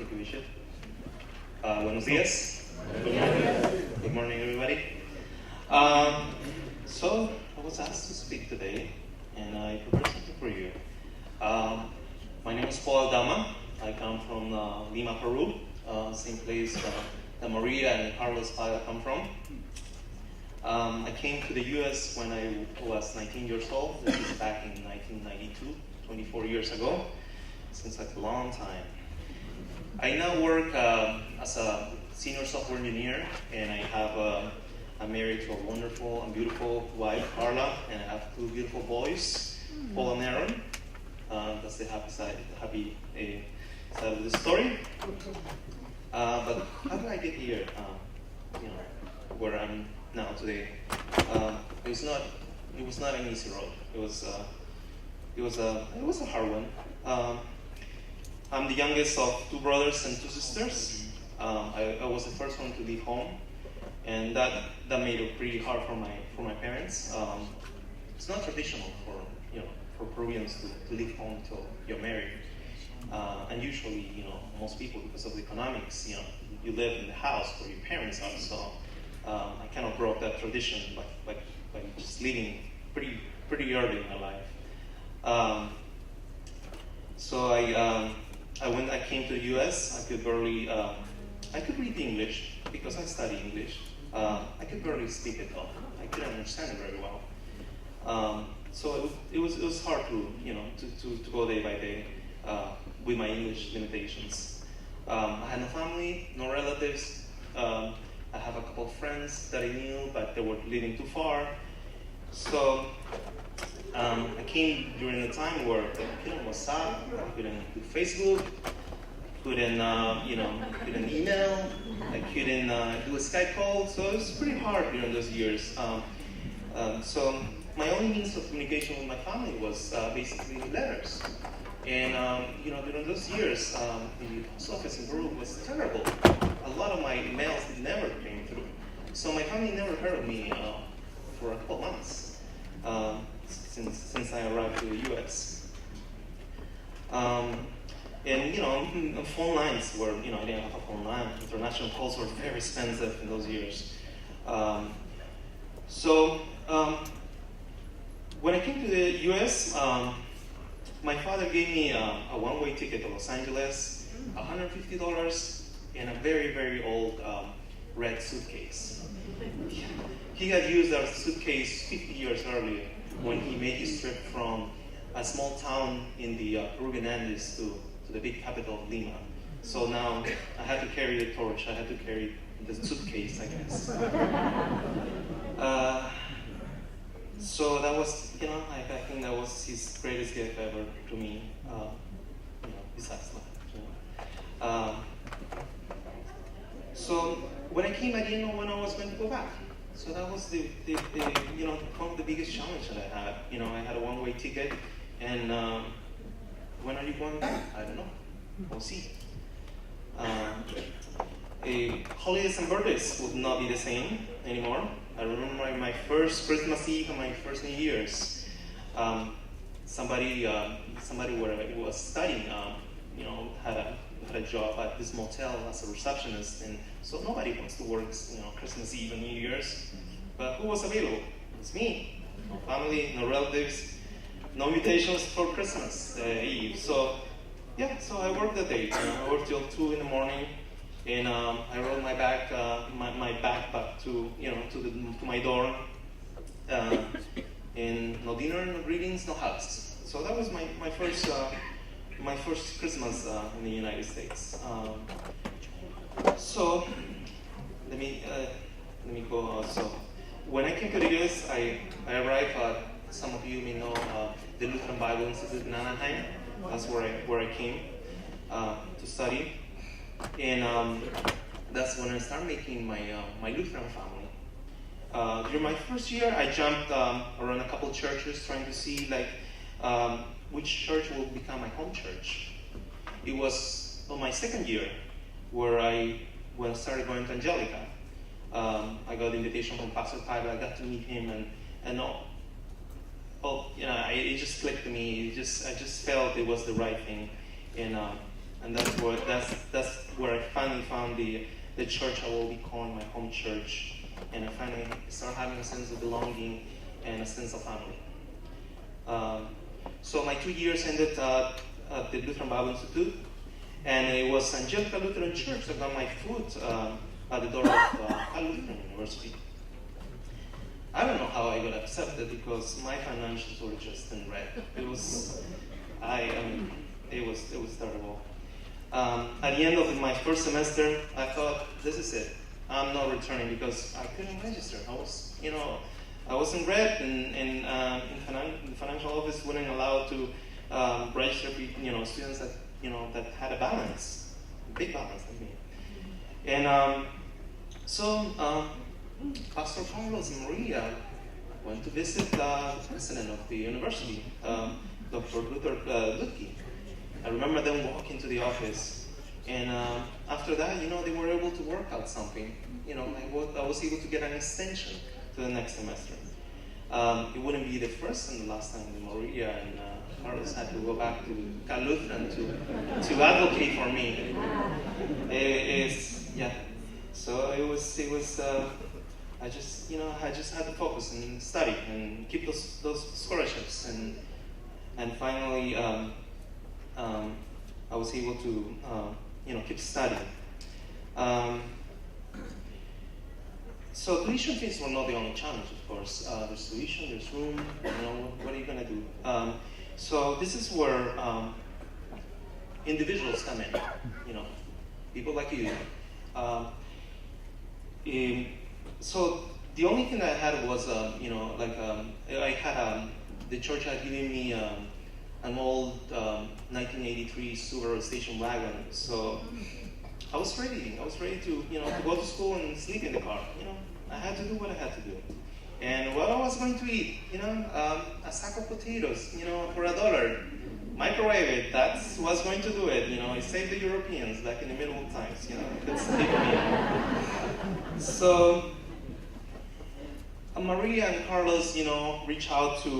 Thank you, Bishop. Buenos días. Good morning. Good morning, everybody. So I was asked to speak today, and I prepared something for you. My name is Paul Dama. I come from Lima, Peru, same place that Maria and Carlos come from. I came to the U.S. when I was 19 years old. This is back in 1992, 24 years ago. Seems like a long time. I now work as a senior software engineer, and I'm married to a wonderful and beautiful wife, Carla, and I have two beautiful boys, Paul and Aaron. That's the happy side of the story. But how did I get here? Where I'm now today. It was not an easy road. It was a hard one. I'm the youngest of two brothers and two sisters. I was the first one to leave home, and that made it pretty hard for my parents. It's not traditional for Peruvians to leave home until you're married. And usually, most people, because of the economics, you live in the house where your parents are. So I kind of broke that tradition by just leaving pretty early in my life. So I came to the U.S. I could read English because I study English. I could barely speak it though. I couldn't understand it very well. So it was hard to go day by day with my English limitations. I had no family, no relatives. I have a couple of friends that I knew, but they were living too far. So I came during a time where I couldn't WhatsApp, I couldn't do Facebook, couldn't email, I couldn't do a Skype call. So it was pretty hard during those years. So my only means of communication with my family was basically letters. And during those years, the post office in Peru was terrible. A lot of my emails never came through. So my family never heard of me for a couple months since I arrived to the U.S. And phone lines were, I didn't have a phone line. International calls were very expensive in those years. So when I came to the U.S., my father gave me a one-way ticket to Los Angeles, $150, and a very, very old red suitcase. He had used our suitcase 50 years earlier when he made his trip from a small town in the Peruvian Andes to the big capital of Lima. So now I had to carry the torch, I had to carry the suitcase, I guess. So that was, I think that was his greatest gift ever to me, besides life. So when I came, I didn't know when I was going to go back. So that was one of the biggest challenges that I had. I had a one-way ticket, and when are you going back? I don't know. We'll see. Holidays and birthdays would not be the same anymore. I remember my first Christmas Eve and my first New Year's. Somebody where I was studying, had a job at this motel as a receptionist, and so nobody wants to work, Christmas Eve and New Year's. But who was available? It was me. No family, no relatives, no invitations for Christmas Eve. So I worked that day. I worked till 2 in the morning, and I rode my backpack to my dorm, and no dinner, no greetings, no hugs. So that was my first Christmas in the United States. So let me go. So when I came to the US, I arrived at, some of you may know, the Lutheran Bible Institute in Anaheim. That's where I came to study, and that's when I started making my Lutheran family. During my first year, I jumped around a couple churches trying to see which church will become my home church. It was on my second year when I started going to Angelica. I got the invitation from Pastor Tyler. I got to meet him, and it just clicked to me. I just felt it was the right thing, and and that's where I finally found the church I will be calling my home church, and I finally started having a sense of belonging and a sense of family. So my 2 years ended at the Lutheran Bible Institute, and it was Angelica Lutheran Church that got my foot at the door of Lutheran University. I don't know how I got accepted because my financials were just in red. It was terrible. At the end of my first semester, I thought, this is it. I'm not returning because I couldn't register. I was in red, and the financial office wouldn't allow to register students that had a balance, a big balance, I mean. And so Pastor Carlos and Maria went to visit the president of the university, Dr. Luther Lutke. I remember them walking to the office, and after that, they were able to work out something. I was able to get an extension to the next semester. It wouldn't be the first and the last time that Maria and Carlos had to go back to Cal Lutheran to advocate for me. So it was. I just had to focus and study and keep those scholarships, and finally I was able to keep studying. So tuition fees were not the only challenge, of course. There's tuition, there's room. What are you gonna do? So this is where individuals come in. People like you. So the only thing I had was, I had the church had given me an old 1983 Subaru station wagon. So I was ready. I was ready to go to school and sleep in the car. I had to do what I had to do. And what I was going to eat, a sack of potatoes, for $1. Microwave it. That's what's going to do it. It saved the Europeans back in the medieval times. That's the big meal. So Maria and Carlos, reach out to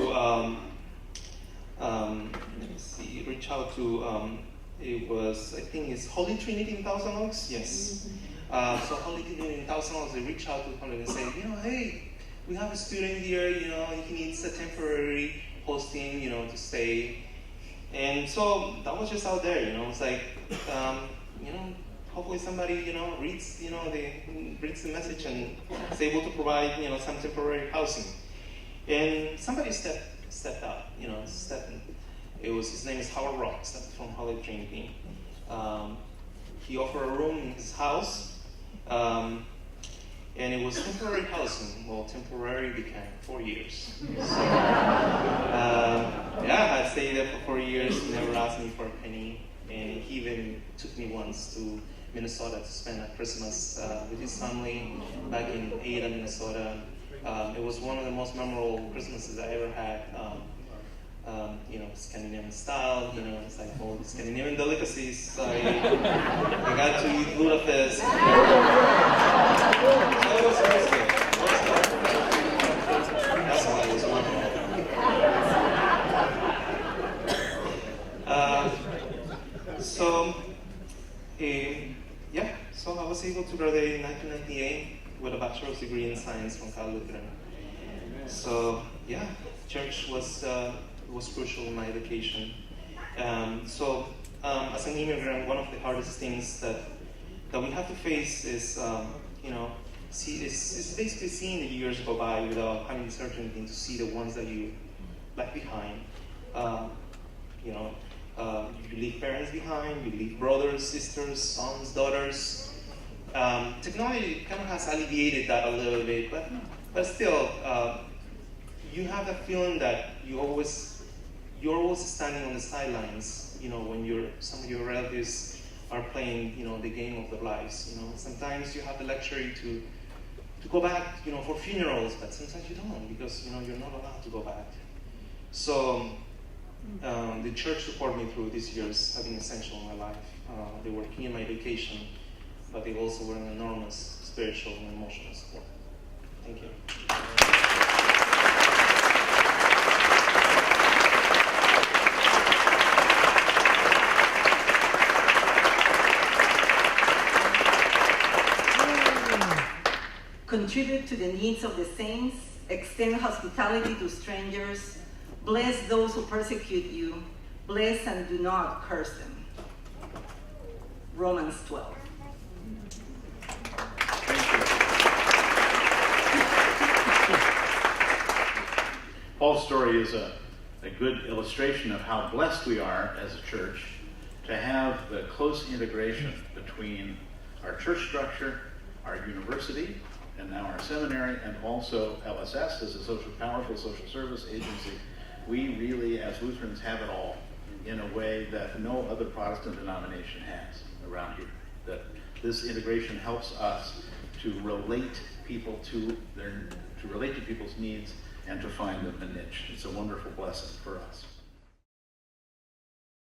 it was, I think it's Holy Trinity in Thousand Oaks. Yes. So Holy Trinity in Thousand Oaks, they reach out to Carlos and say, hey, we have a student here. He needs a temporary hosting, to stay. And so that was just out there. It's like, hopefully somebody, reads the message and is able to provide, some temporary housing. And somebody stepped up, stepped in. His name is Howard Rock, stepped from Holy Trinity. He offered a room in his house, and it was temporary housing. Well, temporary became 4 years. So, I stayed there for 4 years. He never asked me for a penny, and he even took me once to Minnesota to spend Christmas with his family back in Ada, Minnesota. It was one of the most memorable Christmases I ever had. Scandinavian style, it's like all the Scandinavian delicacies. I got to eat Budapest. So it was good. That's why it was wonderful. So I was able to graduate in 1998 with a bachelor's degree in science from Cal Lutheran. So church was crucial in my education. As an immigrant, one of the hardest things that we have to face is, is basically seeing the years go by without having the certainty to see the ones that you left behind. You leave parents behind, you leave brothers, sisters, sons, daughters. Technology kind of has alleviated that a little bit, but still, you have that feeling that you're always standing on the sidelines, when some of your relatives are playing, the game of their lives. Sometimes you have the luxury to go back, for funerals, but sometimes you don't because, you're not allowed to go back. So the church supported me through these years, having essential in my life. They were key in my education, but they also were an enormous spiritual and emotional support. Thank you. contribute to the needs of the saints, extend hospitality to strangers, bless those who persecute you, bless and do not curse them. Romans 12. Paul's story is a good illustration of how blessed we are as a church to have the close integration between our church structure, our university, and now our seminary, and also LSS as a powerful social service agency. We really, as Lutherans, have it all in a way that no other Protestant denomination has around here. That this integration helps us to relate people to people's needs and to find them a niche. It's a wonderful blessing for us.